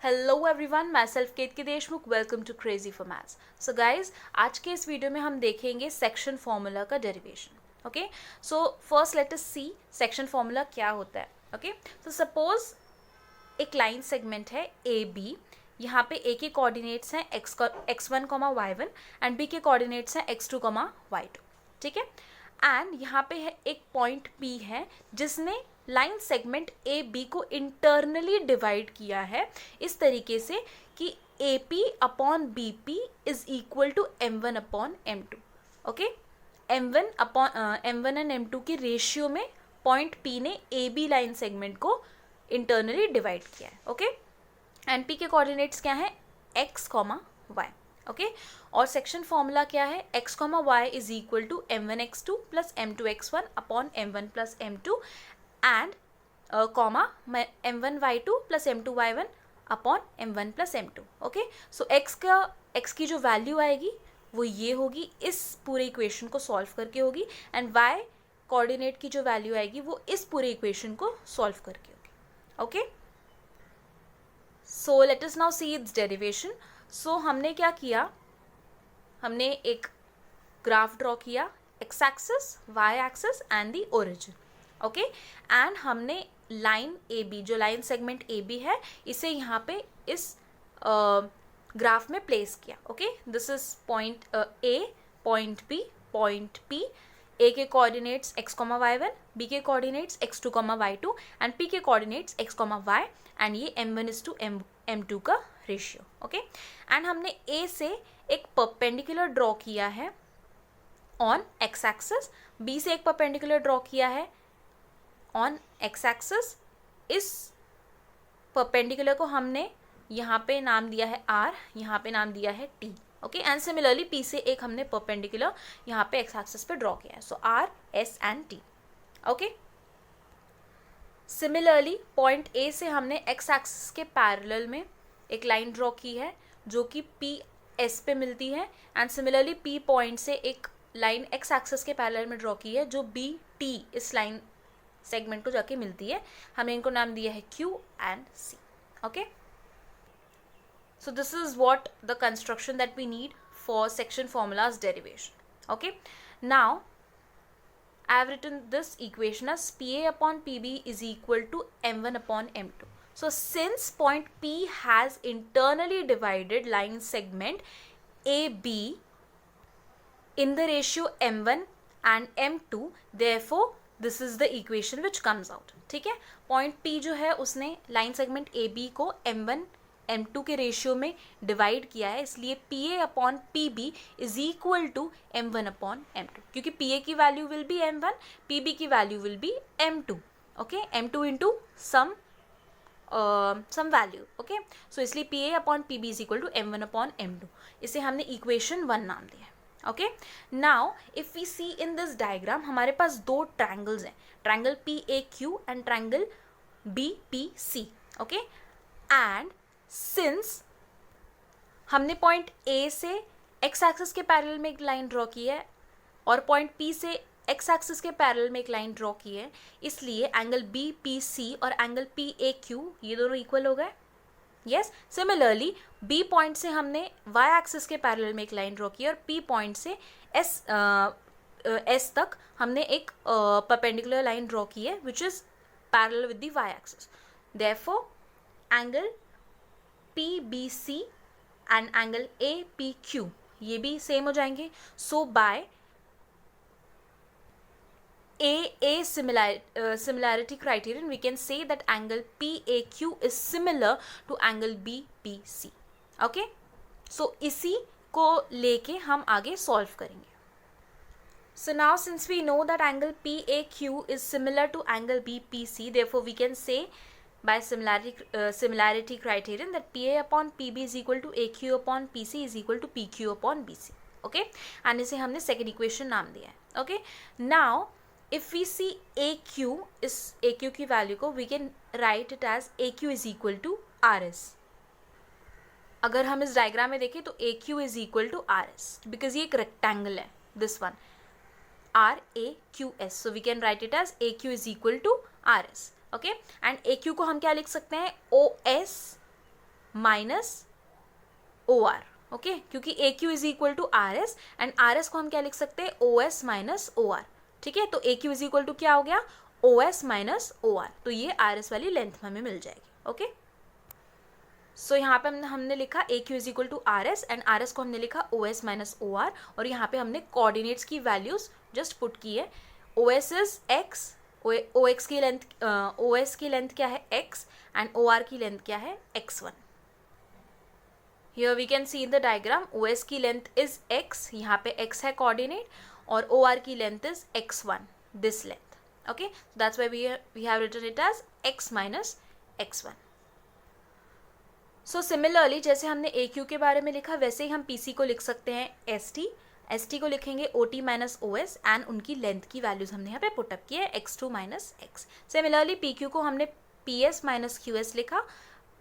Hello everyone, मैं self Ketaki Deshmukh. Welcome to crazy for maths. So guys, आज के इस वीडियो में हम देखेंगे सेक्शन फॉर्मूला का derivation. Okay, so first let us see section formula क्या होता है। ओके, सो सपोज एक लाइन सेगमेंट है ए बी। यहाँ पे ए के कोऑर्डिनेट्स हैं x1, y1 एंड बी के कोऑर्डिनेट्स हैं x2, y2। ठीक है, एंड यहाँ पे है एक पॉइंट P है जिसने लाइन सेगमेंट ए बी को इंटरनली डिवाइड किया है इस तरीके से कि A P upon B P is equal to m1 upon m2। Okay, m1 and m2 की रेशियो में पॉइंट P ने ए बी लाइन सेगमेंट को इंटरनली डिवाइड किया है। ओके, एंड P के कोऑर्डिनेट्स क्या हैं, x, y। ओके, और सेक्शन फॉर्मूला क्या है, x, y is equal to m1 x2 plus m2 x1 upon m1 plus m2 and m1 y2 plus m2 y1 upon m1 plus m2। Okay, so x की जो value आएगी वो ये होगी, इस पूरे इक्वेशन को सॉल्व करके होगी, एंड y कोऑर्डिनेट की जो वैल्यू आएगी वो इस पूरे इक्वेशन को सॉल्व करके होगी। Okay, so let us now see its derivation. So हमने क्या किया, हमने एक ग्राफ ड्रॉ किया, x axis, y axis and the origin. Okay, and हमने लाइन ए बी, जो लाइन सेगमेंट ए बी है, इसे यहाँ पे इस ग्राफ में प्लेस किया। Okay, this is point A, point B, point P. A के कोऑर्डिनेट्स x, y1, बी के coordinates x2, y2 and P के कोऑर्डिनेट्स x, y एंड ये m1:m m2 का रेशियो। ओके, एंड हमने ए से एक परपेंडिकुलर ड्रॉ किया है ऑन x एक्सिस, बी से एक परपेंडिकुलर ड्रॉ किया है ऑन x एक्सिस। इस परपेंडिकुलर को हमने यहाँ पे नाम दिया है r, यहाँ पे नाम दिया है t। Okay, and similarly p से एक हमने परपेंडिकुलर यहाँ पे x एक्सिस पे ड्रॉ किया है, सो r, s and t। Okay, similarly point a से हमने x एक्सिस के पैरेलल में एक लाइन ड्रॉ की है जो कि p s पे मिलती है, एंड सिमिलरली p पॉइंट से एक लाइन x एक्सिस के पैरेलल में ड्रॉ की है जो b t इस लाइन सेगमेंट को जाके मिलती है। हमने इनको नाम दिया है q and c। Okay, so this is what the construction that we need for section formulas derivation. Okay, now I have written this equation as PA upon PB is equal to m1 upon m2. So since point P has internally divided line segment AB in the ratio m1 and m2, therefore this is the equation which comes out. ठीक है, point P जो है उसने line segment AB को m1 m2 के ratio में divide किया है, इसलिए PA upon PB is equal to m1 upon m2, क्योंकि PA की value will be m1, PB की value will be m2। Okay, m2 into some value. Okay, so इसलिए PA upon PB is equal to m1 upon m2। इसे हमने equation 1 नाम दिया है। Okay, now if we see in this diagram, हमारे पास दो ट्रायंगल्स हैं, triangle PAQ and triangle BPC। Okay, and since हमने पॉइंट A से x एक्सिस के पैरेलल में एक लाइन ड्रॉ की है और पॉइंट P से x एक्सिस के पैरेलल में एक लाइन ड्रॉ की है, इसलिए एंगल BPC और एंगल PAQ ये दोनों इक्वल हो गए। यस, सिमिलरली B पॉइंट से हमने y एक्सिस के पैरेलल में एक लाइन ड्रॉ की है और P पॉइंट से S तक हमने एक परपेंडिकुलर लाइन ड्रॉ की है which is parallel with the y axis. Therefore angle PBC and angle APQ ये भी सेम हो जाएंगे। सो bye A similarity criterion we can say that angle PAQ is similar to angle BPC. Okay, so इसी को लेके हम आगे solve करेंगे। So now since we know that angle PAQ is similar to angle BPC, therefore we can say by similarity criterion that PA upon PB is equal to AQ upon PC is equal to PQ upon BC. Okay, and इसे हमने second equation नाम दिया है। Okay, now if we see AQ is AQ की value को we can write it as AQ is equal to RS। अगर हम इस डायग्राम में देखें तो AQ is equal to RS because ये एक rectangle है, this one RAQS, so we can write it as AQ is equal to RS। Okay, and AQ को हम क्या लिख सकते हैं, OS minus O R, okay, क्योंकि A Q is equal to R S and R S को हम क्या लिख सकते हैं, O S minus O R, ठीक है। तो A Q is equal to क्या हो गया, O S minus O R, तो ये आर एस वाली लेंथ हमें मिल जाएगी, ओके। सो यहाँ पे हमने लिखा A Q is equal to R S and R S को हमने लिखा O S minus O R, और यहाँ पे हमने कोऑर्डिनेट्स की वैल्यूज जस्ट पुट की है। O S is X, O X की लेंथ, ओ एस की लेंथ क्या है x एंड ओ आर की लेंथ क्या है x1। Here we can see in the diagram O S की लेंथ इज x, यहाँ पे x है कोऑर्डिनेट, और ओ आर की length is x1, this length, okay. That's why we have written it as x minus x1। So similarly जैसे हमने ए Q के बारे में लिखा, वैसे ही हम पी सी को लिख सकते हैं एस टी को लिखेंगे O T minus O S and उनकी लेंथ की वैल्यूज हमने यहाँ पे पुटअप की है x2 minus x. Similarly P Q को हमने P S minus Q S लिखा,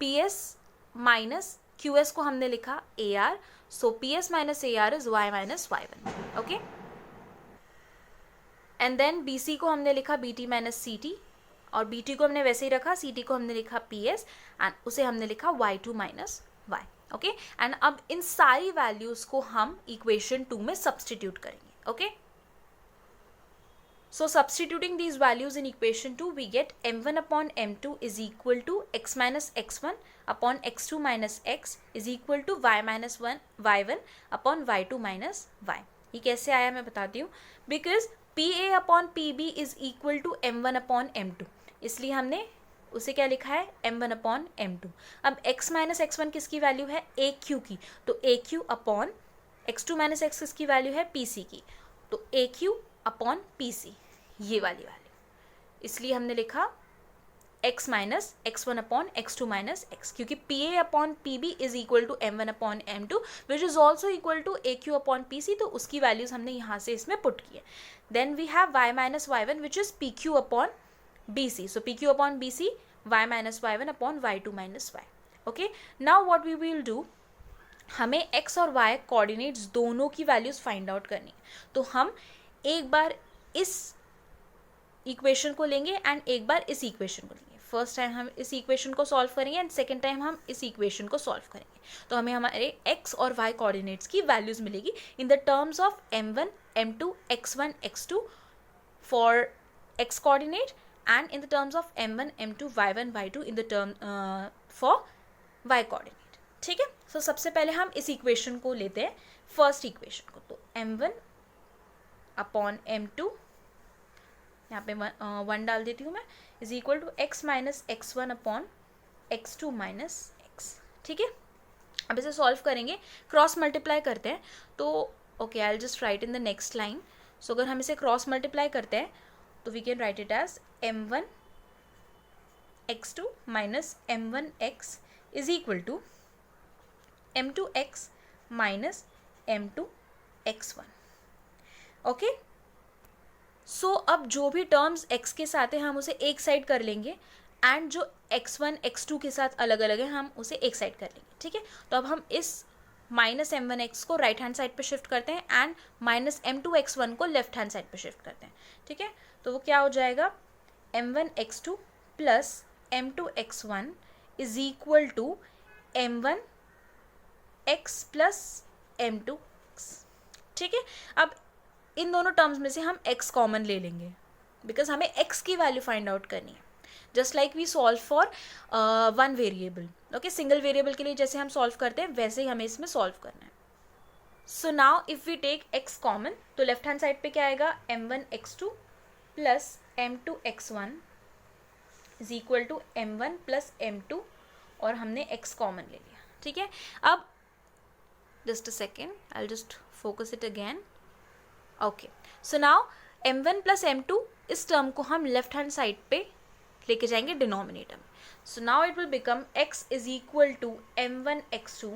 P S minus Q S को हमने लिखा A R, so P S minus A R is Y minus Y one, okay. And then B C को हमने लिखा B T minus C T, और B T को हमने वैसे ही रखा, सी टी को हमने लिखा पी एस एंड उसे हमने लिखा Y two minus Y, okay. And अब इन सारी वैल्यूज को हम इक्वेशन 2 में सब्सटीट्यूट करेंगे, okay. So substituting these values in equation 2 we get m1 upon m2 is equal to x minus x1 upon x2 minus x is equal to y minus y1 upon y2 minus y। ये कैसे आया मैं बताती हूँ, because PA upon PB is equal to m1 upon m2, इसलिए हमने उसे क्या लिखा है, m1 अपॉन m2। अब x माइनस x1 किसकी वैल्यू है, ए क्यू की, तो A Q upon x2 minus x किसकी वैल्यू है, पी सी की, तो A Q upon P C, ये वाली वैल्यू, इसलिए हमने लिखा x minus x1 upon x2 minus x, क्योंकि PA upon PB is equal to m1 upon m2 which is also equal to AQ upon PC, तो उसकी वैल्यूज हमने यहाँ से इसमें पुट की है। Then we have y minus y1 which is PQ upon BC, so PQ upon BC y minus y1 upon y2 minus y, okay. Now what we will do, हमें x और y coordinates दोनों की values find out करनी है, तो हम एक बार इस इक्वेशन को लेंगे एंड एक बार इस इक्वेशन को लेंगे। फर्स्ट टाइम हम इस इक्वेशन को सॉल्व करेंगे एंड सेकेंड टाइम हम इस इक्वेशन को सॉल्व करेंगे, तो हमें हमारे x और y कोऑर्डिनेट्स की वैल्यूज मिलेगी in the terms of m1 m2 x1 x2 for x coordinate and in the terms of m1 m2 y1 y2 in the term for y coordinate, ठीक है। सो सबसे पहले हम इस इक्वेशन को लेते हैं, फर्स्ट इक्वेशन को, तो m1 अपॉन m2, यहाँ पे 1 डाल देती हूँ मैं, is equal to x minus x1 upon x2 minus x, ठीक है। अब इसे सॉल्व करेंगे, क्रॉस मल्टीप्लाई करते हैं, तो okay I will just write in the next line. So अगर हम इसे क्रॉस मल्टीप्लाई करते हैं तो we can write it as m1 x2 minus m1 x is equal to m2 x minus m2 x1, okay. So अब जो भी terms x के साथ है हम उसे एक साइड कर लेंगे एंड जो x1 x2 के साथ अलग अलग है हम उसे एक साइड कर लेंगे, ठीक है। तो अब हम इस माइनस m1 x को राइट हैंड साइड पे शिफ्ट करते हैं एंड माइनस m2 x1 को लेफ्ट हैंड साइड पे शिफ्ट करते हैं, ठीक है। तो वो क्या हो जाएगा, m1 x2 plus m2 x1 is equal to m1 x plus m2 x, ठीक है। अब इन दोनों टर्म्स में से हम x कॉमन ले लेंगे बिकॉज हमें x की वैल्यू फाइंड आउट करनी है, just like we solve for one variable, okay. Single variable के लिए जैसे हम सॉल्व करते हैं वैसे ही हमें इसमें सॉल्व करना है। So now if we take x common, तो लेफ्ट हैंड साइड पे क्या आएगा, m1 x2 plus m2 x1 is equal to m1 plus m2, और हमने x कॉमन ले लिया, ठीक है। अब just a second, I will just focus it again, okay. So now m1 plus m2 इस टर्म को हम लेफ्ट हैंड साइड पे लेके जाएंगे डिनोमिनेटर में, so now it will become x is equal to m1 x2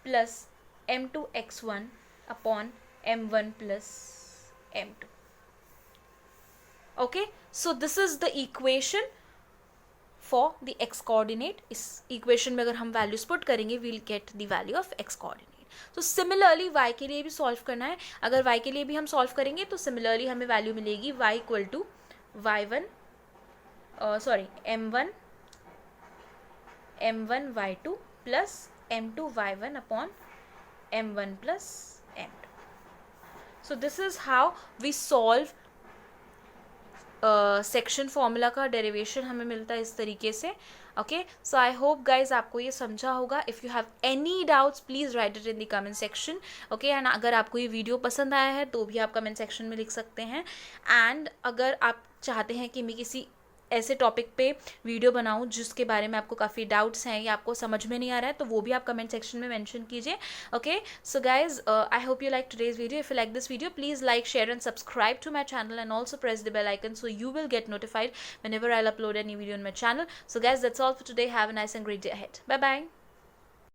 plus m2 x1 upon m1 plus m2, okay. So this is the equation for the x coordinate. इस equation में अगर हम values put करेंगे we'll get the value of x coordinate. तो similarly y के लिए भी solve करना है, अगर y के लिए भी हम सॉल्व करेंगे तो सिमिलरली हमें वैल्यू मिलेगी y equal to m1 y2 plus m2y1 upon m1 plus m2. So this is how we solve section formula का डेरिवेशन हमें मिलता है इस तरीके से. Okay, so I hope guys आपको ये समझा होगा. If you have any doubts please write it in the comment section. Okay, and अगर आपको ये वीडियो पसंद आया है तो भी आप कमेंट सेक्शन में लिख सकते हैं. एंड अगर आप चाहते हैं कि मैं किसी ऐसे टॉपिक पे वीडियो बनाऊं जिसके बारे में आपको काफ़ी डाउट्स हैं या आपको समझ में नहीं आ रहा है, तो वो भी आप कमेंट सेक्शन में मेंशन कीजिए. Okay, so guys I hope you like today's video. If you like this video please like, share and subscribe to my channel and also press the bell icon so you will get notified whenever I'll upload any video on my channel. So guys, that's all for today. Have a nice and great day ahead. Bye bye.